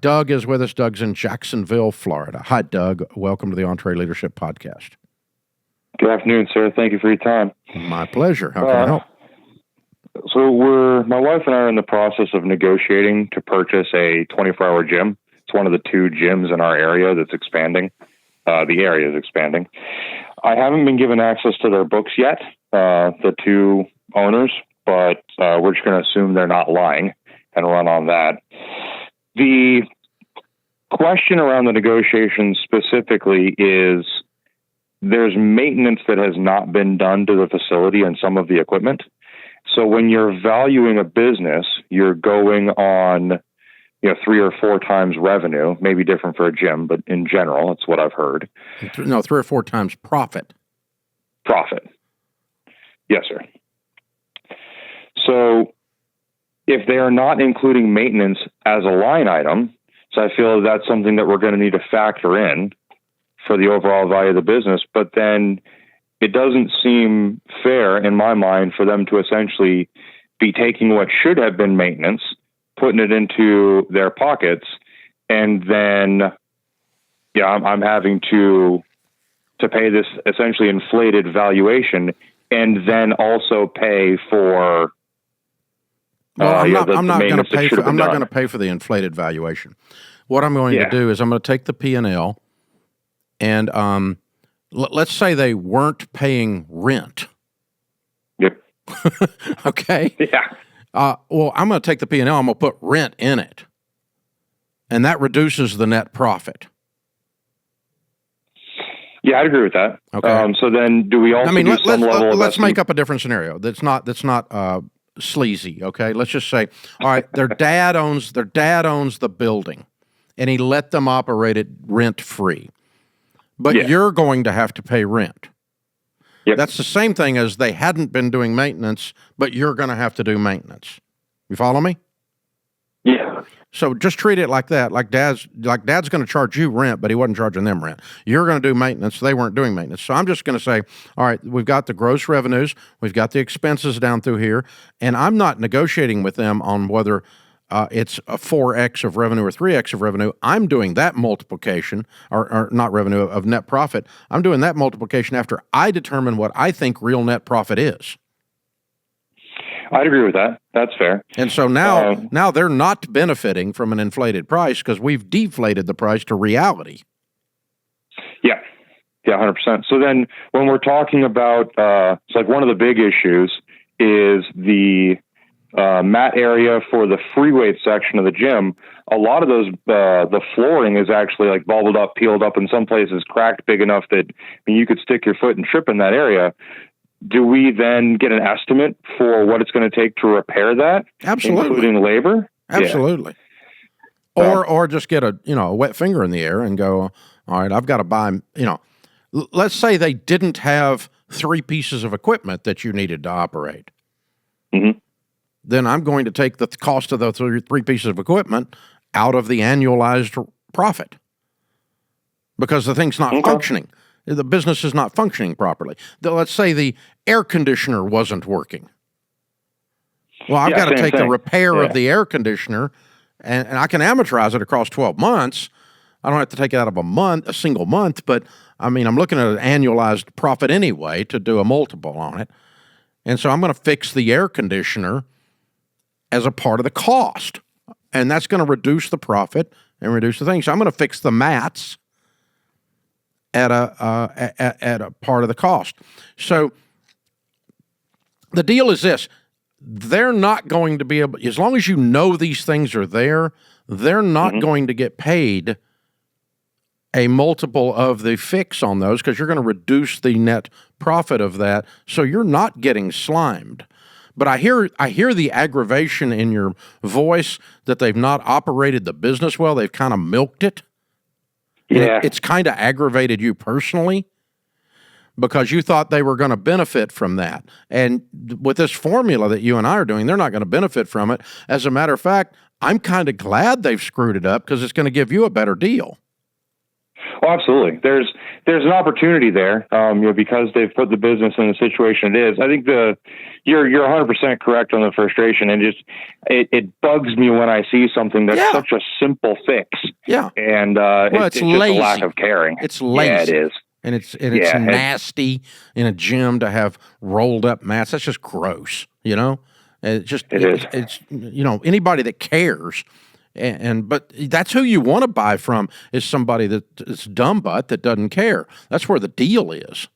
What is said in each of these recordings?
Doug is with us. Doug's in Jacksonville, Florida. Hi, Doug. Welcome to the EntreLeadership Podcast. Good afternoon, sir. Thank you for your time. My pleasure. How can I help? So my wife and I are in the process of negotiating to purchase a 24-hour gym. It's one of the 2 gyms in our area that's expanding. The area is expanding. I haven't been given access to their books yet, the 2 owners, but we're just going to assume they're not lying and run on that. The question around the negotiations specifically is there's maintenance that has not been done to the facility and some of the equipment. So when you're valuing a business, you're going on 3 or 4 times revenue, maybe different for a gym, but in general, it's what I've heard. No, 3 or 4 times profit. Profit. Yes, sir. So if they are not including maintenance as a line item, so I feel that's something that we're going to need to factor in for the overall value of the business, but then it doesn't seem fair in my mind for them to essentially be taking what should have been maintenance, putting it into their pockets, and then I'm having to pay this essentially inflated valuation and then also pay for I'm not going to pay for the inflated valuation. What I'm going to do is I'm going to take the P&L and let's say they weren't paying rent. Yep. Okay. Yeah. Well, I'm going to take the P&L, I'm going to put rent in it, and that reduces the net profit. Yeah, I'd agree with that. Okay. So then do we also do some level of... Let's make up a different scenario that's not sleazy, okay? Let's just say, all right, their dad owns the building, and he let them operate it rent-free. But you're going to have to pay rent. Yep. That's the same thing as they hadn't been doing maintenance, but you're going to have to do maintenance. You follow me? Yeah. So just treat it like that. Like dad's going to charge you rent, but he wasn't charging them rent. You're going to do maintenance. They weren't doing maintenance. So I'm just going to say, all right, we've got the gross revenues, we've got the expenses down through here, and I'm not negotiating with them on whether it's a 4x of revenue or 3x of revenue. I'm doing that multiplication, or not revenue, of net profit. I'm doing that multiplication after I determine what I think real net profit is. I'd agree with that. That's fair. And so now they're not benefiting from an inflated price because we've deflated the price to reality. Yeah. Yeah, 100%. So then when we're talking about, it's like one of the big issues is the mat area for the free weight section of the gym. A lot of those, the flooring is actually like bubbled up, peeled up, in some places cracked big enough that you could stick your foot and trip in that area. Do we then get an estimate for what it's going to take to repair that? Absolutely. Including labor? Absolutely. Yeah. Or just get a wet finger in the air and go, all right, I've got to buy, let's say they didn't have 3 pieces of equipment that you needed to operate. Mm-hmm. Then I'm going to take the cost of those 3 pieces of equipment out of the annualized profit because the thing's not functioning. The business is not functioning properly. Let's say the air conditioner wasn't working. Well, I've got to take the repair of the air conditioner, and I can amortize it across 12 months. I don't have to take it out of a single month, but I'm looking at an annualized profit anyway to do a multiple on it. And so I'm going to fix the air conditioner as a part of the cost, and that's going to reduce the profit and reduce the thing. So I'm going to fix the mats at a part of the cost. So the deal is this: they're not going to be able, as long as you know these things are there, they're not going to get paid a multiple of the fix on those because you're going to reduce the net profit of that. So you're not getting slimed. But I hear the aggravation in your voice that they've not operated the business well. They've kind of milked it. Yeah. It's kind of aggravated you personally because you thought they were going to benefit from that. And with this formula that you and I are doing, they're not going to benefit from it. As a matter of fact, I'm kind of glad they've screwed it up because it's going to give you a better deal. Oh, absolutely. There's an opportunity there, because they've put the business in the situation it is. I think you're 100% correct on the frustration, and just it bugs me when I see something that's such a simple fix. Yeah, and it's just lazy. a lack of caring. It's lazy. Yeah, it is. And it's nasty in a gym to have rolled up mats. That's just gross, you know. It is. It's anybody that cares, but that's who you want to buy from is somebody that's dumb butt that doesn't care. That's where the deal is.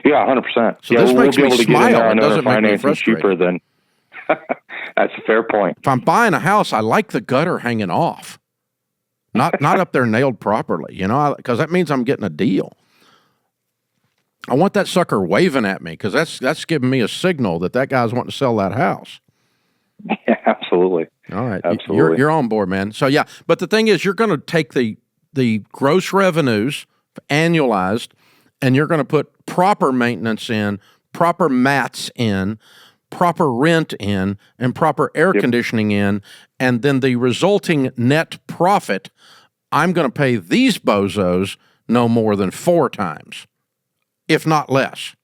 Yeah, 100%. So this makes me smile. It doesn't make me frustrated. Cheaper than. That's a fair point. If I'm buying a house, I like the gutter hanging off. Not up there nailed properly, because that means I'm getting a deal. I want that sucker waving at me because that's giving me a signal that guy's wanting to sell that house. Yeah, absolutely. All right, absolutely. You're on board, man. So yeah, but the thing is, you're going to take the gross revenues annualized, and you're going to put proper maintenance in, proper mats in, proper rent in, and proper air conditioning in, and then the resulting net profit, I'm going to pay these bozos no more than 4 times, if not less.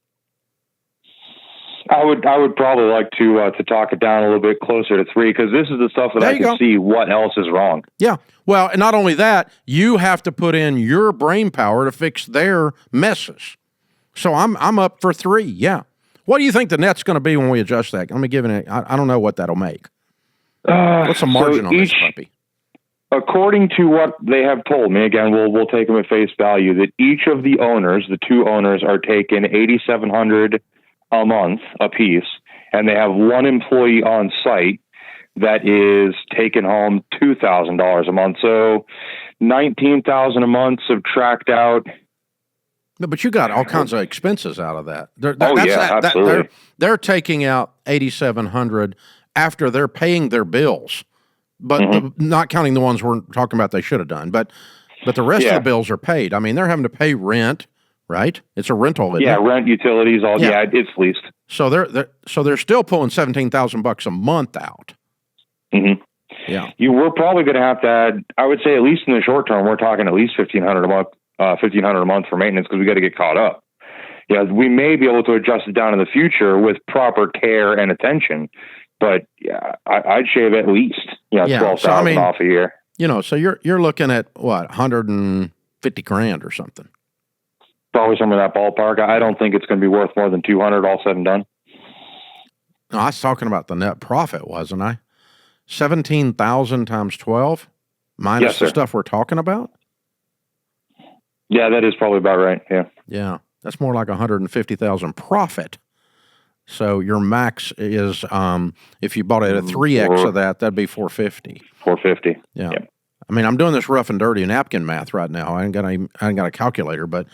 I would probably like to talk it down a little bit closer to 3, because this is the stuff that I can see what else is wrong. Yeah. Well, and not only that, you have to put in your brain power to fix their messes. So I'm up for 3. Yeah. What do you think the net's going to be when we adjust that? Let me give it. I don't know what that'll make. What's the margin on this puppy? According to what they have told me, again, we'll take them at face value, that each of the owners, the 2 owners, are taking $8,700 a month apiece, and they have 1 employee on site that is taking home $2,000 a month. So $19,000 a month subtract out. No, but you got all kinds of expenses out of that. Absolutely. They're taking out $8,700 after they're paying their bills, but not counting the ones we're talking about they should have done. But the rest of the bills are paid. I mean, they're having to pay rent, right? It's a rental, isn't it? Rent, utilities, all. Yeah, it's leased. So they're still pulling $17,000 a month out. Mm-hmm. Yeah, we're probably going to have to add. I would say at least in the short term, we're talking at least $1,500 a month. $1,500 a month for maintenance, because we got to get caught up. Yeah, we may be able to adjust it down in the future with proper care and attention, but I'd shave at least $12,000 off a year. So you're looking at what, $150,000 or something. Probably somewhere in that ballpark. I don't think it's going to be worth more than $200 all said and done. No, I was talking about the net profit, wasn't I? 17,000 times 12 minus the stuff we're talking about. Yeah, that is probably about right. Yeah. Yeah. That's more like 150,000 profit. So your max is, if you bought it at 3x of that, that'd be 450. 450. Yeah. I mean, I'm doing this rough and dirty napkin math right now. I ain't got a calculator, but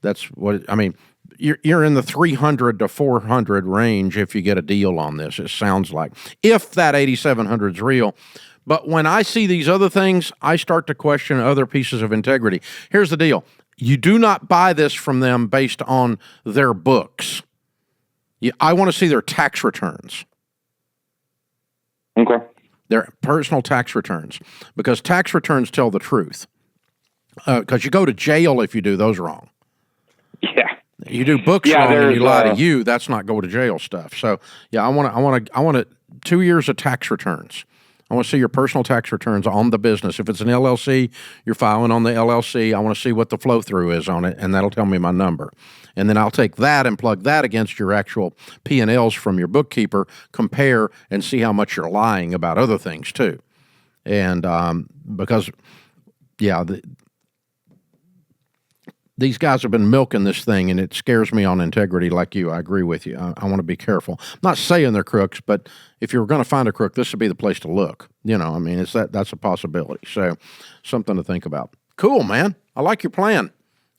that's what, I mean, you're in the 300 to 400 range if you get a deal on this. It sounds like, if that 8,700 is real. But when I see these other things, I start to question other pieces of integrity. Here's the deal. You do not buy this from them based on their books. I want to see their tax returns. Okay. Their personal tax returns, because tax returns tell the truth. Because you go to jail if you do those wrong. Yeah. You do books wrong and you lie to you. That's not go to jail stuff. So yeah, I want 2 years of tax returns. I want to see your personal tax returns on the business. If it's an LLC, you're filing on the LLC. I want to see what the flow through is on it, and that'll tell me my number. And then I'll take that and plug that against your actual P&Ls from your bookkeeper, compare, and see how much you're lying about other things too. And because, these guys have been milking this thing, and it scares me on integrity like you. I agree with you. I want to be careful. I'm not saying they're crooks, but if you're going to find a crook, this would be the place to look. I mean, that's a possibility. So something to think about. Cool, man. I like your plan.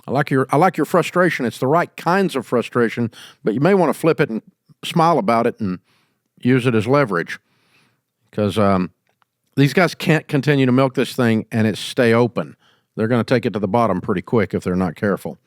I like your frustration. It's the right kinds of frustration, but you may want to flip it and smile about it and use it as leverage, because these guys can't continue to milk this thing and it stay open. They're going to take it to the bottom pretty quick if they're not careful.